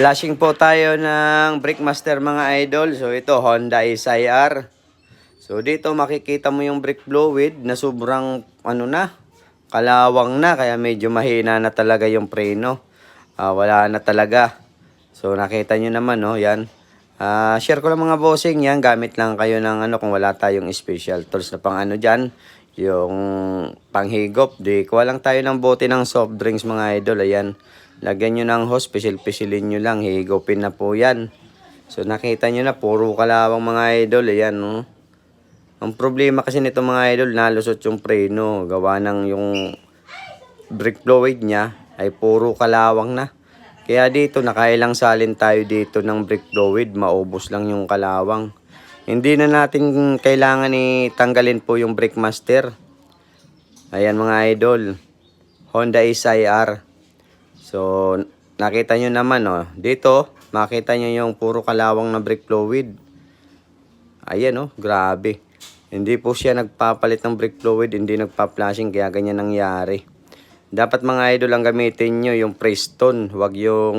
Flashing po tayo ng Brickmaster mga idol. So ito Honda SIR. So dito makikita mo yung brake fluid na sobrang kalawang na, kaya medyo mahina na talaga yung preno. Wala na talaga. So nakita nyo naman yan. Share ko lang mga bossing yan. Gamit lang kayo ng kung wala tayong special tools na pang dyan. Yung panghigop. Di kuha lang tayo ng bote ng soft drinks mga idol. Ayan. Lagyan nyo ng hose. Pisil-pisilin nyo lang. Higopin na po yan. So nakita nyo na puro kalawang mga idol. Ayan. Ang problema kasi nito mga idol, nalusot yung preno. Gawa ng yung brake fluid niya ay puro kalawang na. Kaya dito, nakailang salin tayo dito ng brake fluid. Maubos lang yung kalawang. Hindi na natin kailangan tanggalin po yung Brickmaster. Ayan mga idol. Honda SIR. So, nakita nyo naman dito, makita nyo yung puro kalawang na brake fluid. Ayan grabe. Hindi po siya nagpapalit ng brake fluid, hindi nagpa-flashing, kaya ganyan nangyari. Dapat mga idol ang gamitin nyo yung Preston, wag yung